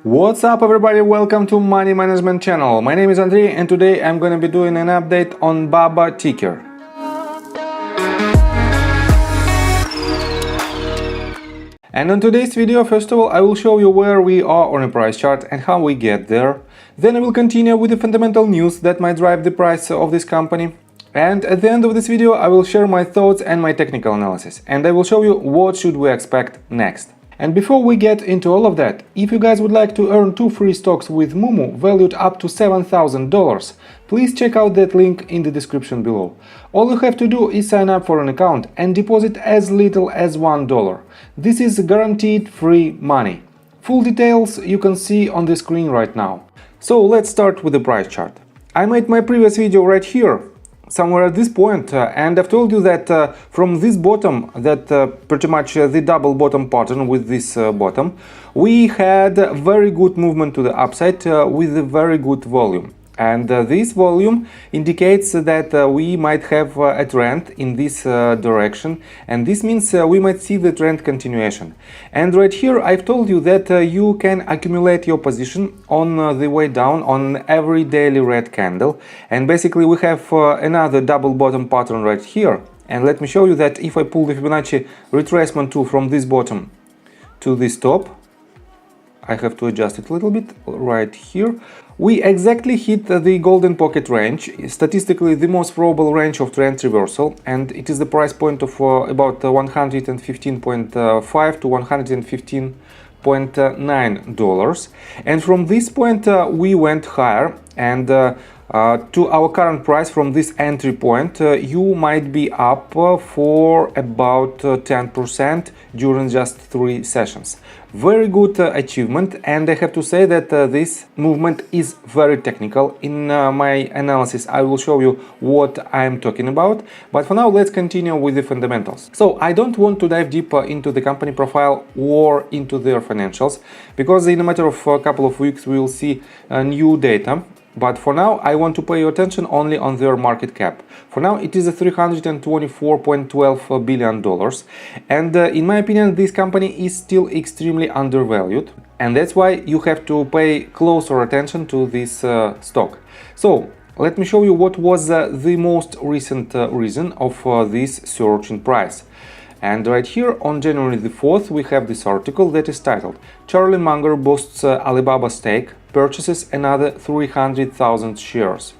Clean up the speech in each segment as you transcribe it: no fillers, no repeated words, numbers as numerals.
What's up everybody, welcome to Money Management channel. My name is Andrei and today I'm gonna be doing an update on BABA ticker. And on today's video, first of all, I will show you where we are on a price chart and how we get there. Then I will continue with the fundamental news that might drive the price of this company. And at the end of this video, I will share my thoughts and my technical analysis. And I will show you what should we expect next. And before we get into all of that, if you guys would like to earn 2 free stocks with Moomoo valued up to $7,000, please check out that link in the description below. All you have to do is sign up for an account and deposit as little as $1. This is guaranteed free money. Full details you can see on the screen right now. So let's start with the price chart. I made my previous video right here, somewhere at this point, and I've told you that from this bottom, that pretty much the double bottom pattern with this bottom, we had very good movement to the upside with a very good volume. And this volume indicates that we might have a trend in this direction, and this means we might see the trend continuation. And right here I've told you that you can accumulate your position on the way down on every daily red candle, and basically we have another double bottom pattern right here. And let me show you that if I pull the Fibonacci retracement tool from this bottom to this top, I have to adjust it a little bit right here. We exactly hit the golden pocket range, statistically the most probable range of trend reversal, and it is the price point of about $115.5 to $115.9. And from this point we went higher, and to our current price from this entry point, you might be up for about 10% during just 3 sessions. Very good achievement, and I have to say that this movement is very technical. In my analysis I will show you what I'm talking about, but for now let's continue with the fundamentals. So I don't want to dive deeper into the company profile or into their financials, because in a matter of a couple of weeks we will see new data. But for now, I want to pay your attention only on their market cap. For now, it is $324.12 billion. And in my opinion, this company is still extremely undervalued. And that's why you have to pay closer attention to this stock. So let me show you what was the most recent reason of this surge in price. And right here on January the 4th, we have this article that is titled "Charlie Munger Boosts Alibaba Stake, Purchases Another 300,000 Shares."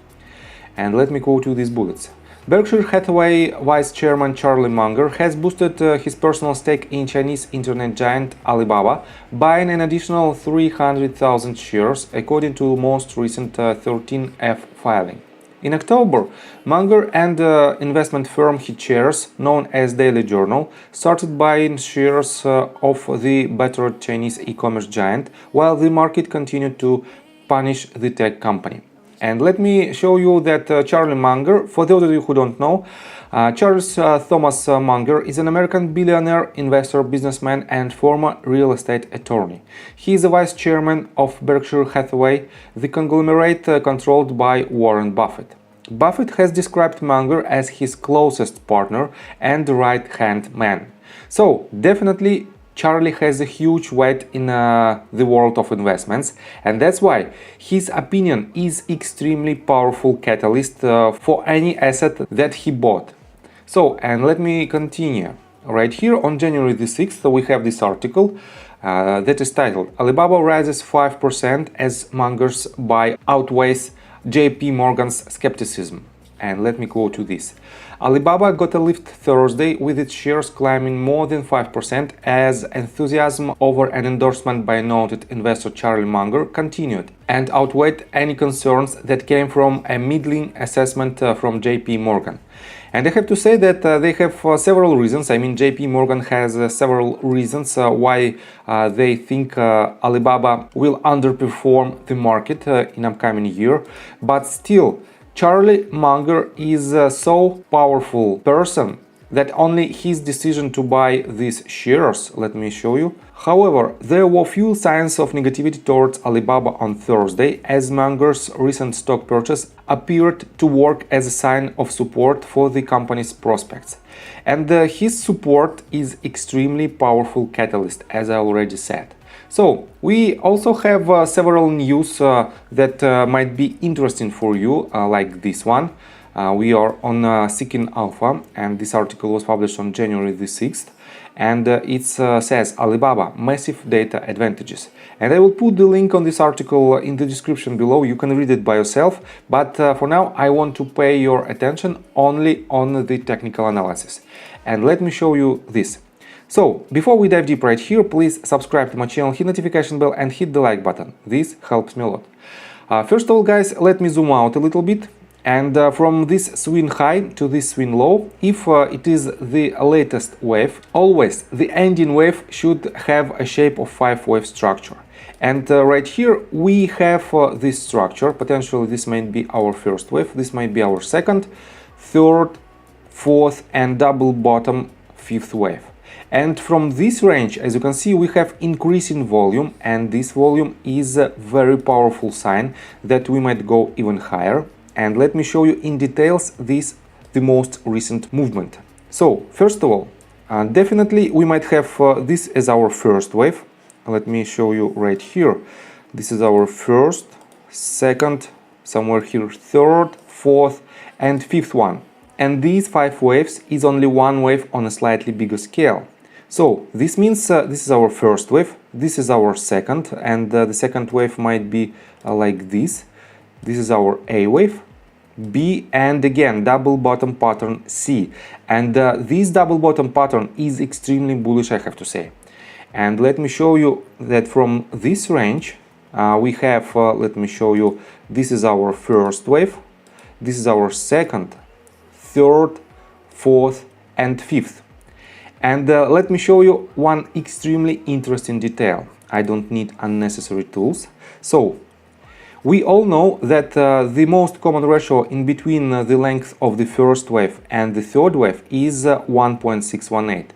And let me go to these bullets. Berkshire Hathaway Vice Chairman Charlie Munger has boosted his personal stake in Chinese internet giant Alibaba, buying an additional 300,000 shares, according to most recent 13F filing. In October, Munger and investment firm he chairs, known as Daily Journal, started buying shares of the battered Chinese e-commerce giant, while the market continued to punish the tech company. And let me show you that Charlie Munger, for those of you who don't know, Charles Thomas Munger is an American billionaire, investor, businessman, and former real estate attorney. He is the vice chairman of Berkshire Hathaway, the conglomerate controlled by Warren Buffett. Buffett has described Munger as his closest partner and right-hand man. So definitely Charlie has a huge weight in the world of investments, and that's why his opinion is extremely powerful catalyst for any asset that he bought. So, and let me continue. Right here on January the 6th, we have this article that is titled "Alibaba rises 5% as Munger's buy outweighs JP Morgan's skepticism." And let me go to this. Alibaba got a lift Thursday, with its shares climbing more than 5% as enthusiasm over an endorsement by noted investor Charlie Munger continued and outweighed any concerns that came from a middling assessment from JP Morgan. And I have to say that they have several reasons. I mean, JP Morgan has several reasons why they think Alibaba will underperform the market in upcoming year, but still Charlie Munger is a so powerful person that only his decision to buy these shares, let me show you. However, there were few signs of negativity towards Alibaba on Thursday, as Munger's recent stock purchase appeared to work as a sign of support for the company's prospects. And his support is extremely powerful catalyst, as I already said. So we also have several news that might be interesting for you, like this one. We are on Seeking Alpha, and this article was published on January the 6th. And it says Alibaba massive data advantages, and I will put the link on this article in the description below. You can read it by yourself, but for now I want to pay your attention only on the technical analysis, and let me show you this. So before we dive deep right here, please subscribe to my channel, hit notification bell and hit the like button. This helps me a lot. First of all, guys, let me zoom out a little bit. And from this swing high to this swing low, if it is the latest wave, always the ending wave should have a shape of 5-wave structure. And right here we have this structure. Potentially this might be our first wave, this might be our second, third, fourth and double bottom fifth wave. And from this range, as you can see, we have increasing volume, and this volume is a very powerful sign that we might go even higher. And let me show you in details the most recent movement. So first of all, definitely we might have this as our first wave. Let me show you right here. This is our first, second, somewhere here third, fourth and fifth one. And these 5 waves is only one wave on a slightly bigger scale. So this means this is our first wave, this is our second, and the second wave might be like this. This is our A wave, B, and again double bottom pattern C. And this double bottom pattern is extremely bullish, I have to say. And let me show you that from this range we have, let me show you, this is our first wave, this is our second, third, fourth and fifth. And let me show you one extremely interesting detail. I don't need unnecessary tools. So we all know that the most common ratio in between the length of the first wave and the third wave is 1.618.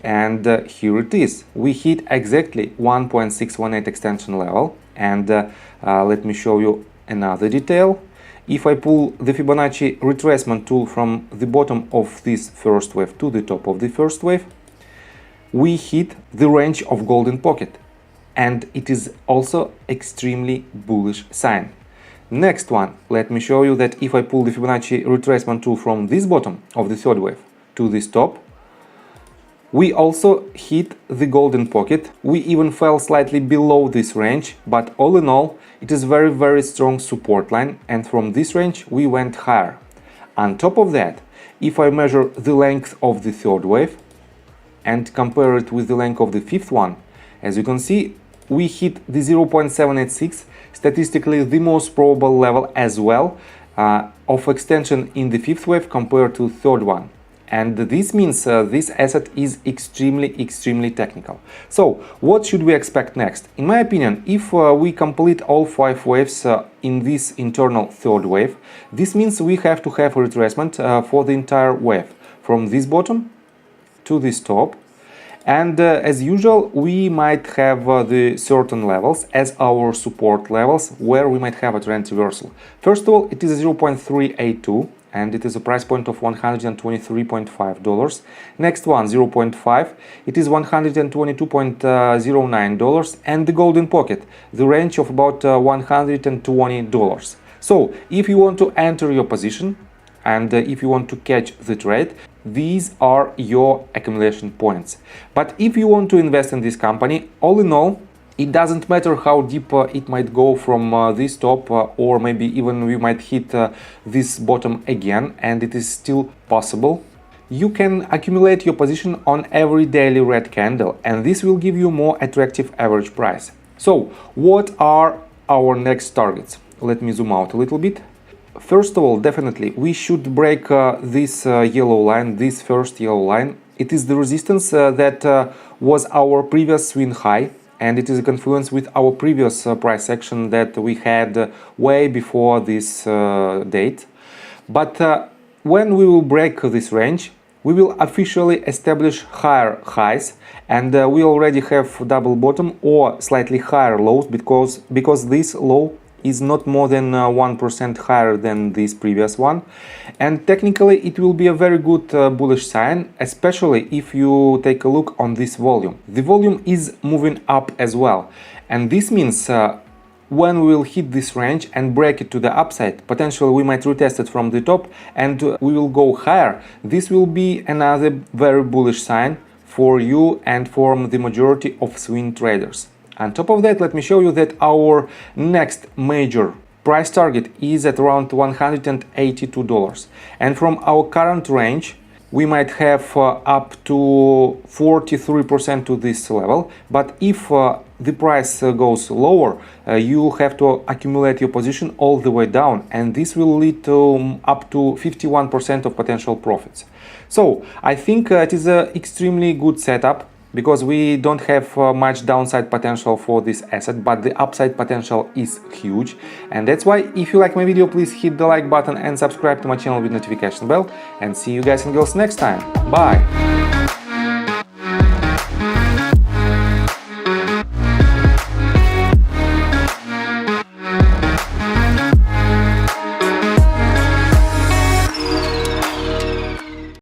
And here it is. We hit exactly 1.618 extension level. And let me show you another detail. If I pull the Fibonacci retracement tool from the bottom of this first wave to the top of the first wave, we hit the range of golden pocket. And it is also extremely bullish sign. Next one, let me show you that if I pull the Fibonacci retracement tool from this bottom of the third wave to this top, we also hit the golden pocket. We even fell slightly below this range, but all in all, it is very strong support line, and from this range we went higher. On top of that, if I measure the length of the third wave and compare it with the length of the fifth one, as you can see, we hit the 0.786, statistically the most probable level as well of extension in the fifth wave compared to third one. And this means this asset is extremely technical. So what should we expect next? In my opinion, if we complete all 5 waves in this internal third wave, this means we have to have a retracement for the entire wave from this bottom to this top. And as usual, we might have the certain levels as our support levels where we might have a trend reversal. First of all, it is 0.382 and it is a price point of $123.5. Next one, 0.5, it is $122.09, and the golden pocket, the range of about $120. So if you want to enter your position and if you want to catch the trade, these are your accumulation points. But if you want to invest in this company, all in all, it doesn't matter how deep it might go from this top, or maybe even we might hit this bottom again, and it is still possible. You can accumulate your position on every daily red candle, and this will give you more attractive average price. So what are our next targets? Let me zoom out a little bit. First of all, definitely we should break this yellow line, this first yellow line. It is the resistance that was our previous swing high, and it is a confluence with our previous price action that we had way before this date. But when we will break this range, we will officially establish higher highs, and we already have double bottom or slightly higher lows because this low is not more than 1% higher than this previous one, and technically it will be a very good bullish sign, especially if you take a look on this volume. The volume is moving up as well, and this means when we will hit this range and break it to the upside, potentially we might retest it from the top and we will go higher. This will be another very bullish sign for you and for the majority of swing traders. On top of that, let me show you that our next major price target is at around $182, and from our current range we might have up to 43% to this level, but if the price goes lower, you have to accumulate your position all the way down, and this will lead to up to 51% of potential profits. So I think it is an extremely good setup, because we don't have much downside potential for this asset, but the upside potential is huge. And that's why, if you like my video, please hit the like button and subscribe to my channel with notification bell, and see you guys and girls next time. Bye!